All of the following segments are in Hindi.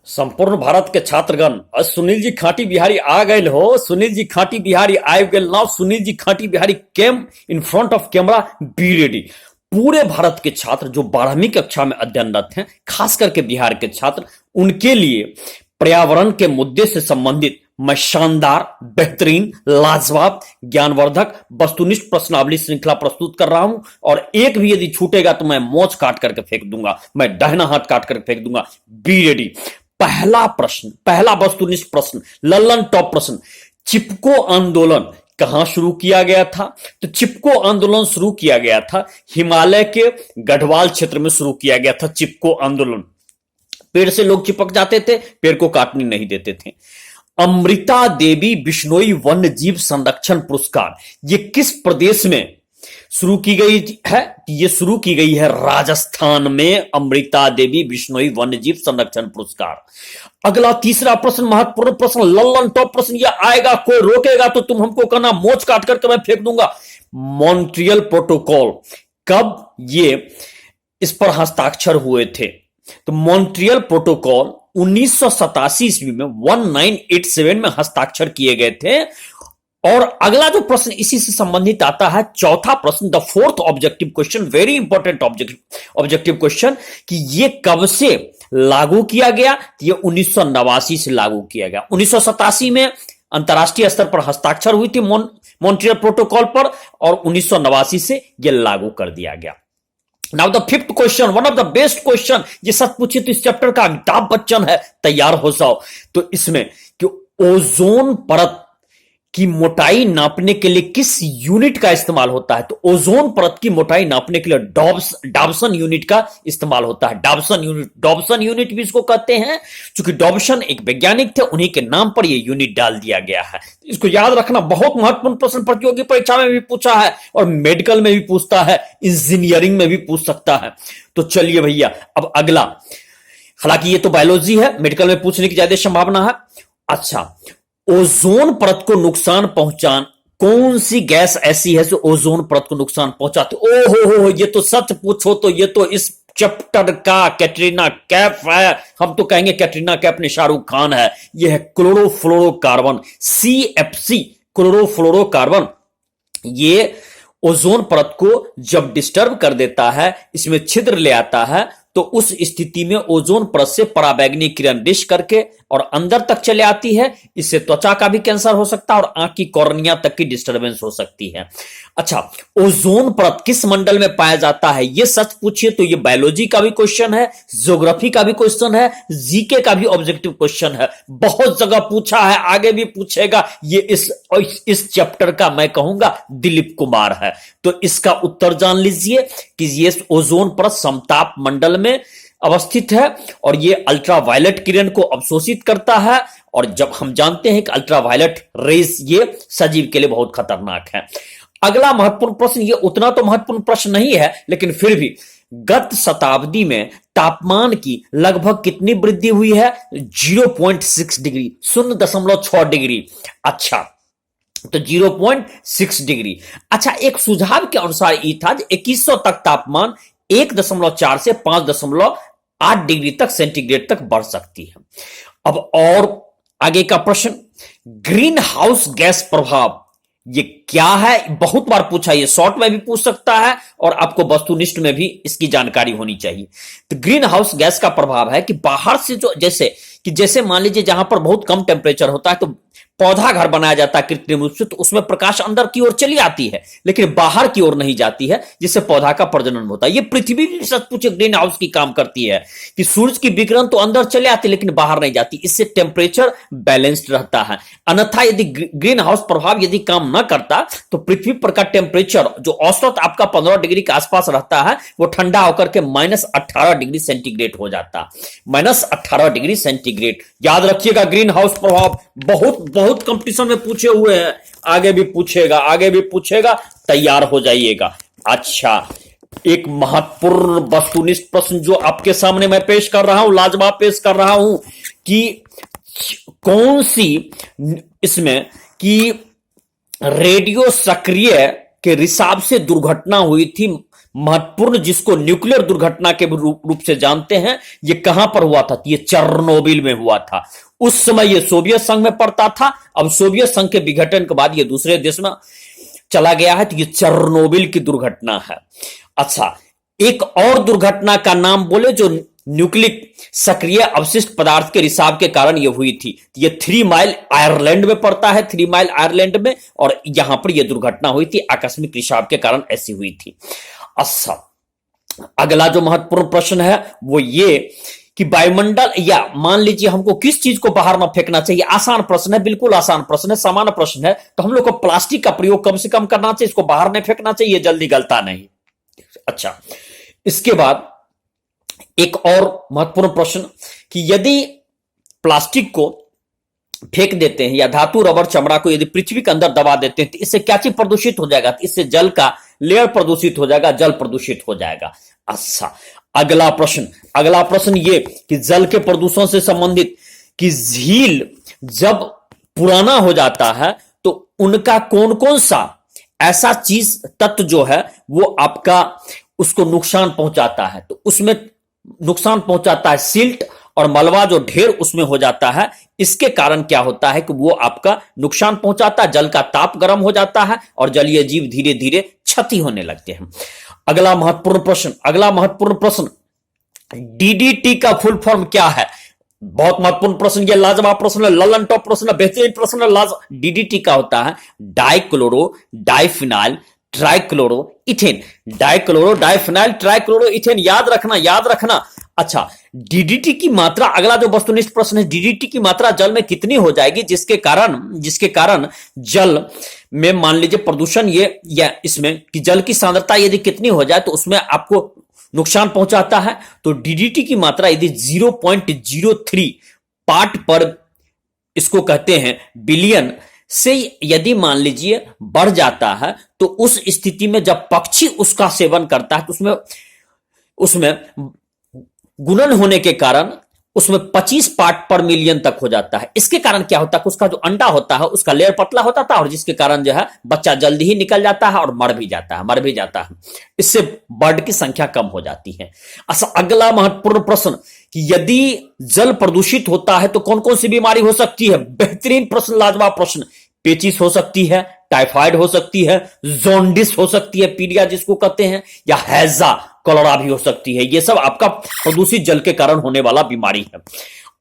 संपूर्ण भारत के छात्रगण और सुनील जी खाटी बिहारी आ गए हो। सुनील जी खाटी बिहारी आए गए नाउ। सुनील जी खाटी Bihari came in front of camera. Be ready. पूरे भारत के छात्र जो 12वीं कक्षा में अध्ययनरत हैं, खास करके बिहार के छात्र, उनके लिए पर्यावरण के मुद्दे से संबंधित मैं शानदार, बेहतरीन, लाजवाब, ज्ञानवर्धक, वस्तुनिष्ठ प्रश्नावली श्रृंखला प्रस्तुत कर रहा हूं। और एक भी यदि छूटेगा तो मैं मोच काट करके फेंक दूंगा, मैं दाहिना हाथ काट करके फेंक दूंगा। Be ready. पहला प्रश्न, पहला वस्तुनिष्ठ प्रश्न, लल्लन टॉप प्रश्न। चिपको आंदोलन कहां शुरू किया गया था? तो चिपको आंदोलन शुरू किया गया था हिमालय के गढ़वाल क्षेत्र में शुरू किया गया था। चिपको आंदोलन, पेड़ से लोग चिपक जाते थे, पेड़ को काटने नहीं देते थे। अमृता देवी बिश्नोई वन्य जीव संरक्षण पुरस्कार ये किस प्रदेश में शुरू की गई है? ये शुरू की गई है राजस्थान में। अमृता देवी बिश्नोई वन्य जीव संरक्षण पुरस्कार। अगला तीसरा प्रश्न, महत्वपूर्ण प्रश्न, लल्लन टॉप प्रश्न। ये आएगा, कोई रोकेगा तो तुम हमको कहना मोच काट करके मैं फेंक दूंगा। मॉन्ट्रियल प्रोटोकॉल कब ये इस पर हस्ताक्षर हुए थे? तो मॉन्ट्रियल प्रोटोकॉल 1987 ईस्वी में 1987 में हस्ताक्षर किए गए थे। और अगला जो प्रश्न इसी से संबंधित आता है, चौथा प्रश्न, the fourth objective question, very important objective question, कि ये कब से लागू किया गया? ये 1989 से लागू किया गया। 1987 में अंतरराष्ट्रीय स्तर पर हस्ताक्षर हुई थी मॉन्ट्रियल प्रोटोकॉल पर, और 1989 से यह लागू कर दिया गया। Now the fifth question, one of the best question, ये सच पूछे तो इस चैप्टर का अमिताभ बच्चन है, तैयार हो जाओ। तो इसमें कि ओजोन परत की मोटाई नापने के लिए किस यूनिट का इस्तेमाल होता है? तो ओजोन परत की मोटाई नापने के लिए डॉब्सन यूनिट का इस्तेमाल होता है। डॉब्सन यूनिट भी इसको कहते हैं। क्योंकि डॉब्सन एक वैज्ञानिक थे, उन्हीं के नाम पर यह यूनिट डाल दिया गया है। इसको याद रखना, बहुत महत्वपूर्ण प्रश्न प्रतियोगी परीक्षा में भी पूछा है, और मेडिकल में भी पूछता है, इंजीनियरिंग में भी पूछ सकता है। तो चलिए भैया, अब अगला, हालांकि ये तो बायोलॉजी है, मेडिकल में पूछने की ज्यादा संभावना है। अच्छा, ओजोन परत को नुकसान पहुंचान कौन सी गैस ऐसी है जो ओजोन परत को नुकसान पहुंचाती? ओहो, ये तो सच पूछो तो ये तो इस चैप्टर का कैटरीना कैफ है। हम तो कहेंगे कैटरीना कैफ ने शाहरुख खान है। यह है क्लोरोफ्लोरोकार्बन, CFC, क्लोरोफ्लोरोकार्बन। ये ओजोन परत को जब डिस्टर्ब कर देता है, इसमें छिद्र ले आता है, तो उस स्थिति में ओजोन परत से पराबैंगनी किरण डिश करके और अंदर तक चले आती है। इससे त्वचा का भी कैंसर हो सकता है और आंख की कॉर्निया तक की डिस्टर्बेंस हो सकती है। अच्छा, ओजोन परत किस मंडल में पाया जाता है? यह सच पूछिए तो यह बायोलॉजी का भी क्वेश्चन है, ज्योग्राफी का भी क्वेश्चन है, जीके का भी ऑब्जेक्टिव क्वेश्चन है। बहुत जगह पूछा है, आगे भी पूछेगा। ये इस चैप्टर का मैं कहूंगा दिलीप कुमार है। तो इसका उत्तर जान लीजिए कि ये ओजोन परत समताप मंडल में अवस्थित है, और यह अल्ट्रावायलेट किरण को अवशोषित करता है। और जब हम जानते हैं कि अल्ट्रावायलेट रेज ये सजीव के लिए बहुत खतरनाक है। अगला महत्वपूर्ण प्रश्न, ये उतना तो महत्वपूर्ण प्रश्न नहीं है, लेकिन फिर भी, गत शताब्दी में तापमान की लगभग कितनी वृद्धि हुई है? 0.6 डिग्री, 0.6 डिग्री। अच्छा, तो 0.6 डिग्री। अच्छा, एक सुझाव के अनुसार ये था 2100 तक तापमान 1.4 से 5.8 डिग्री तक सेंटीग्रेड तक बढ़ सकती है। अब और आगे का प्रश्न, ग्रीन हाउस गैस प्रभाव ये क्या है? बहुत बार पूछा, ये शॉर्ट में भी पूछ सकता है और आपको वस्तुनिष्ठ में भी इसकी जानकारी होनी चाहिए। तो ग्रीन हाउस गैस का प्रभाव है कि बाहर से जो, जैसे मान लीजिए जहां पर बहुत कम टेम्परेचर होता है, तो पौधा घर बनाया जाता है कृत्रिम रूप से, तो उसमें प्रकाश अंदर की ओर चली आती है, लेकिन बाहर की ओर नहीं जाती है, जिससे पौधा का प्रजनन होता है। ये पृथ्वी भी सच पूछे ग्रीन हाउस की काम करती है कि सूरज की विकिरण तो अंदर चले आती है लेकिन बाहर नहीं जाती। इससे टेम्परेचर बैलेंस्ड रहता है। अन्यथा यदि ग्रीन हाउस प्रभाव यदि काम न करता, तो पृथ्वी पर का टेम्परेचर जो औसत आपका 15 डिग्री के आसपास रहता है, वो ठंडा होकर के -18 डिग्री सेंटीग्रेड हो जाता। -18 डिग्री सेंटीग्रेड। याद रखिएगा, ग्रीन हाउस प्रभाव बहुत कंपटीशन में पूछे हुए हैं, आगे भी पूछेगा, तैयार हो जाइएगा। अच्छा, एक महत्वपूर्ण वस्तुनिष्ठ प्रश्न जो आपके सामने मैं पेश कर रहा हूं, लाजवाब पेश कर रहा हूं, कि कौन सी इसमें कि रेडियो सक्रिय के रिसाव से दुर्घटना हुई थी महत्वपूर्ण जिसको न्यूक्लियर दुर्घटना के रूप से जानते हैं, ये कहां पर हुआ था? ये चेरनोबिल में हुआ था। उस समय ये सोवियत संघ में पड़ता था, अब सोवियत संघ के विघटन के बाद ये दूसरे देश में चला गया है, तो ये चेरनोबिल की दुर्घटना है। अच्छा, एक और दुर्घटना का नाम बोले जो न्यूक्लिक सक्रिय अवशिष्ट पदार्थ के रिसाव के कारण यह हुई थी। ये 3 माइल आयरलैंड में पड़ता है, 3 माइल आयरलैंड में, और यहां पर यह दुर्घटना हुई थी, आकस्मिक रिसाव के कारण ऐसी हुई थी। अच्छा, अगला जो महत्वपूर्ण प्रश्न है वो ये कि वायुमंडल, या मान लीजिए हमको किस चीज को बाहर ना फेंकना चाहिए। आसान प्रश्न है, बिल्कुल आसान प्रश्न है, सामान्य प्रश्न है। तो हम लोग को प्लास्टिक का प्रयोग कम से कम करना चाहिए, इसको बाहर नहीं फेंकना चाहिए, जल्दी गलता नहीं। अच्छा, इसके बाद एक और महत्वपूर्ण प्रश्न कि यदि प्लास्टिक को फेंक देते हैं या धातु, रबर, चमड़ा को यदि पृथ्वी के अंदर दबा देते हैं तो इससे क्या चीज प्रदूषित हो जाएगा? इससे जल का लेयर प्रदूषित हो जाएगा, जल प्रदूषित हो जाएगा। अच्छा, अगला प्रश्न ये कि जल के प्रदूषण से संबंधित कि झील जब पुराना हो जाता है तो उनका कौन कौन सा ऐसा चीज तत्व जो है वो आपका उसको नुकसान पहुंचाता है? तो उसमें नुकसान पहुंचाता है सिल्ट और मलबा, जो ढेर उसमें हो जाता है। इसके कारण क्या होता है कि वो आपका नुकसान पहुंचाता है, जल का ताप गर्म हो जाता है और जलीय जीव धीरे धीरे क्षति होने लगते हैं। अगला महत्वपूर्ण प्रश्न, डीडीटी का फुल फॉर्म क्या है? बहुत महत्वपूर्ण प्रश्न, ये लाजवाब प्रश्न है, ललन टॉप प्रश्न है, बेहतरीन प्रश्न है। डीडीटी का होता है dichloro diphenyl trichloro ethane. Dichloro diphenyl trichloro ethane, याद रखना। अच्छा, डीडीटी की मात्रा, अगला जो वस्तुनिष्ठ प्रश्न है, डीडीटी की मात्रा जल में कितनी हो जाएगी जिसके कारण जल में मान लीजिए प्रदूषण ये, या इसमें कि जल की सांद्रता यदि कितनी हो जाए तो उसमें आपको नुकसान पहुंचाता है? तो डीडीटी की मात्रा यदि 0.03 पार्ट पर, इसको कहते हैं बिलियन, से यदि मान लीजिए बढ़ जाता है तो उस स्थिति में जब पक्षी उसका सेवन करता है तो उसमें गुणन होने के कारण उसमें 25 पार्ट पर मिलियन तक हो जाता है। इसके कारण क्या होता है, उसका जो अंडा होता है उसका लेयर पतला होता था, और जिसके कारण जो है बच्चा जल्दी ही निकल जाता है और मर भी जाता है। इससे बर्ड की संख्या कम हो जाती है। अच्छा, अगला महत्वपूर्ण प्रश्न कि यदि जल प्रदूषित होता है तो कौन कौन सी बीमारी हो सकती है? बेहतरीन प्रश्न, लाजवाब प्रश्न। पेचिस हो सकती है, टाइफाइड हो सकती है, जॉन्डिस हो सकती है, पीलिया जिसको कहते हैं, या हैजा कॉलेरा भी हो सकती है। ये सब आपका प्रदूषित जल के कारण होने वाला बीमारी है।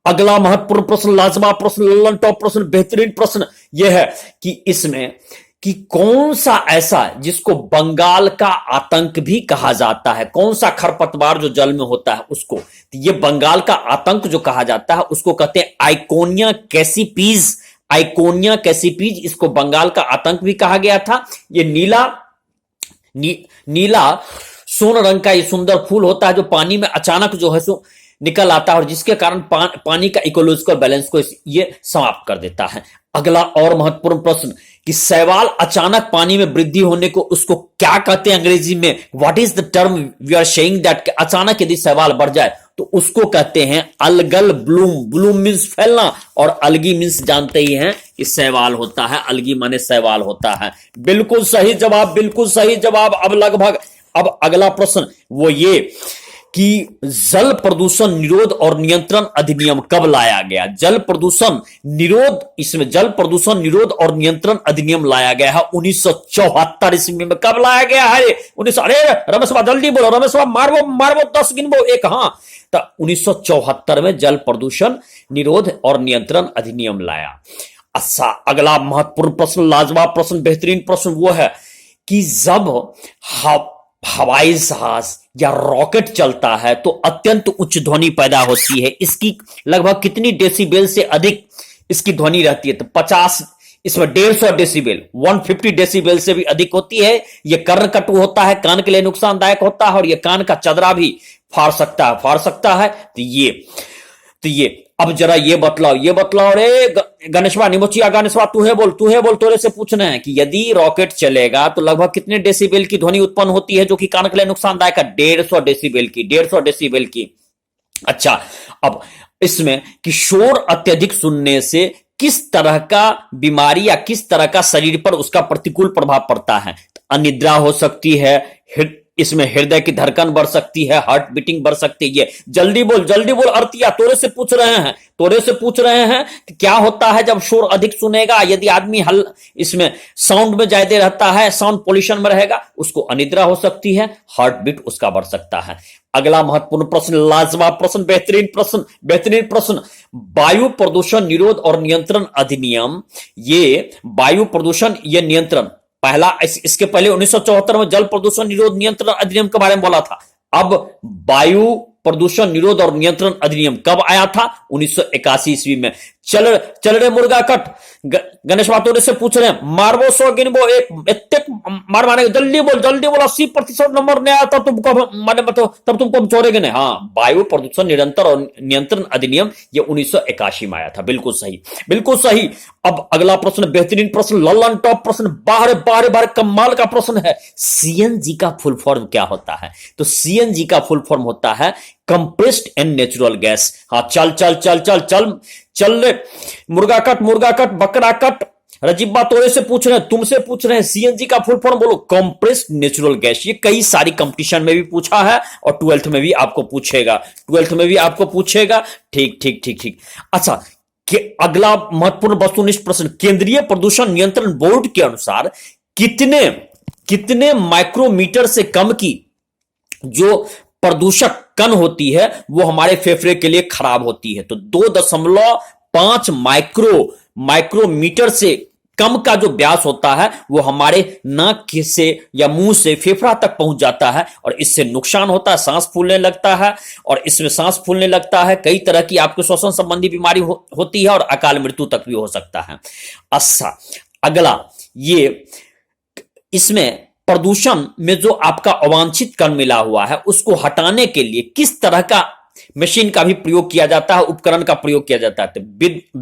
अगला महत्वपूर्ण प्रश्न, लाजवाब प्रश्न, ललन टॉप प्रश्न, बेहतरीन प्रश्न यह है कि इसमें कि कौन सा ऐसा जिसको बंगाल का आतंक भी कहा जाता है? कौन सा खरपतवार जो जल में होता है उसको? तो ये बंगाल का आतंक जो कहा जाता है उसको कहते हैं आइकोनिया कैसीपीज। इसको बंगाल का आतंक भी कहा गया था। ये नीला सोन रंग का ये सुंदर फूल होता है जो पानी में अचानक जो है सो निकल आता है, और जिसके कारण पानी का इकोलॉजिकल बैलेंस को ये समाप्त कर देता है। अगला और महत्वपूर्ण प्रश्न कि शैवाल अचानक पानी में वृद्धि होने को उसको क्या कहते हैं अंग्रेजी में? What is the term we are saying that? अचानक यदि शैवाल बढ़ जाए तो उसको कहते हैं अलगल ब्लूम मीन्स फैलना, और अलगी मीन्स जानते ही हैं कि शैवाल होता है, अलगी माने शैवाल होता है। बिल्कुल सही जवाब। अब अगला प्रश्न वो ये कि जल प्रदूषण निरोध और नियंत्रण अधिनियम कब लाया गया? जल प्रदूषण निरोध और नियंत्रण अधिनियम लाया गया है 1974 ईस्वी में। कब लाया गया है? अरे रमेश बाबा जल्दी बोलो, रमेश बाबा मारबो 10 गिनबो एक। हाँ, तो 1974 में जल प्रदूषण निरोध और नियंत्रण अधिनियम लाया। अच्छा, अगला महत्वपूर्ण प्रश्न, लाजवाब प्रश्न, बेहतरीन प्रश्न वो है कि जब हवाई जहाज या रॉकेट चलता है तो अत्यंत उच्च ध्वनि पैदा होती है। इसकी लगभग कितनी डेसिबल से अधिक इसकी ध्वनि रहती है? तो 50, इसमें 150 डेसिबल, 150 डेसिबल से भी अधिक होती है। यह कर्णकटु होता है, कान के लिए नुकसानदायक होता है, और यह कान का चदरा भी फाड़ सकता है। तो ये अब जरा ये बतलाओ रे गणेशवा निमोचिया, गणेशवा तू है बोल, तोरे से पूछना है कि यदि रॉकेट चलेगा तो लगभग कितने डेसिबल की ध्वनि उत्पन्न होती है जो कि कान के लिए नुकसानदायक है? 150 डेसिबल की। अच्छा, अब इसमें कि शोर अत्यधिक सुनने से किस तरह का बीमारी या किस तरह का शरीर पर उसका प्रतिकूल प्रभाव पड़ता है? अनिद्रा हो सकती है, इसमें हृदय की धड़कन बढ़ सकती है, हार्ट बीटिंग बढ़ सकती है। जल्दी बोल अर्तिया, तोरे से पूछ रहे हैं कि क्या होता है जब शोर अधिक सुनेगा। यदि आदमी इसमें साउंड में ज्यादा रहता है, साउंड पोल्यूशन में रहेगा, उसको अनिद्रा हो सकती है, हार्ट बीट उसका बढ़ सकता है। अगला महत्वपूर्ण प्रश्न, लाजवाब प्रश्न, बेहतरीन प्रश्न। वायु प्रदूषण निरोध और नियंत्रण अधिनियम, ये वायु प्रदूषण ये नियंत्रण, पहला इसके पहले 1974 में जल प्रदूषण निरोध नियंत्रण अधिनियम के बारे में बोला था। अब वायु प्रदूषण निरोध और नियंत्रण अधिनियम कब आया था? 1981 ईस्वी में। चल रे मुर्गा कट, गणेश बातों से पूछ रहे हैं, मारबो 100 गिनबो, एक इतने मार मारे, जल्दी बोल 80% नंबर नहीं आया था तुमको, माने बताओ तब तुमको हम छोड़ेंगे नहीं। हाँ, वायु प्रदूषण निरंतर और नियंत्रण अधिनियम ये 1981 में आया था। बिल्कुल सही। अब अगला प्रश्न, बेहतरीन प्रश्न, लल्लन टॉप प्रश्न, बाहर कमाल का प्रश्न है। सीएनजी का फुल फॉर्म क्या होता है? तो सीएनजी का फुल फॉर्म होता है कंप्रेस्ड एंड नेचुरल गैस। हाँ, चल रे मुर्गा कट, बकरा कट, रजीबा तोरे से पूछ रहे हैं, तुमसे पूछ रहे हैं, सीएनजी का फुल फॉर्म बोलो। Compressed natural gas. ये कई सारी कंपटीशन में भी पूछा है और 12th में भी आपको पूछेगा। ठीक। अच्छा, कि अगला महत्वपूर्ण वस्तुनिष्ठ प्रश्न, केंद्रीय प्रदूषण नियंत्रण बोर्ड के अनुसार कितने माइक्रोमीटर से कम की जो प्रदूषक कण होती है वो हमारे फेफड़े के लिए खराब होती है? तो 2.5 माइक्रोमीटर से कम का जो व्यास होता है वो हमारे नाक से या मुंह से फेफड़ा तक पहुंच जाता है और इससे नुकसान होता है, सांस फूलने लगता है, और इसमें सांस फूलने लगता है, कई तरह की आपके श्वसन संबंधी बीमारी होती है और अकाल मृत्यु तक भी हो सकता है। अच्छा, अगला, ये इसमें प्रदूषण में जो आपका अवांछित कण मिला हुआ है उसको हटाने के लिए किस तरह का मशीन का भी प्रयोग किया जाता है, उपकरण का प्रयोग किया जाता है? तो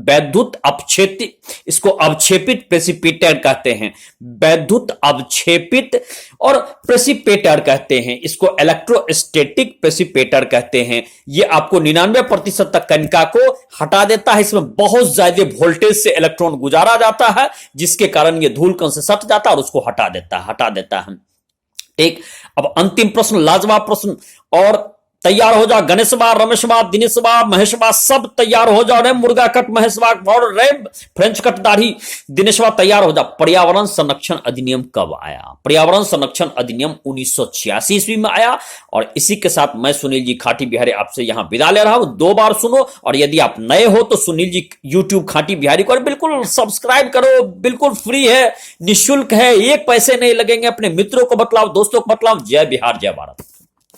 वैद्युत अपक्षेपित, इसको अवक्षेपित प्रेसिपिटेटर कहते हैं। वैद्युत अवक्षेपित और प्रेसिपिटेटर कहते हैं, इसको इलेक्ट्रोस्टैटिक प्रेसिपिटेटर कहते हैं। ये आपको 99% तक कणिका को हटा देता है। इसमें बहुत ज्यादा वोल्टेज से इलेक्ट्रॉन गुजारा जाता है जिसके कारण ये धूल कण से सट जाता है और उसको हटा देता है। ठीक, अब अंतिम प्रश्न, लाजवाब प्रश्न, और तैयार हो जाओ, गणेश बा, रमेश बा, दिनेश बा, महेश बा, सब तैयार हो जाओ रे। मुर्गा कट महेश बा और रे फ्रेंच कट दाढ़ी दिनेश बा, तैयार हो जाओ। पर्यावरण संरक्षण अधिनियम कब आया? पर्यावरण संरक्षण अधिनियम 1986 ईस्वी में आया। और इसी के साथ मैं सुनील जी खाटी बिहारी आपसे यहां विदा ले रहा हूं। 2 बार सुनो, और यदि आप नए हो तो सुनील जी यूट्यूब खाटी बिहारी को बिल्कुल सब्सक्राइब करो, बिल्कुल फ्री है, निःशुल्क है, 1 पैसे नहीं लगेंगे। अपने मित्रों को बतलाओ, दोस्तों को बतलाओ। जय बिहार, जय भारत।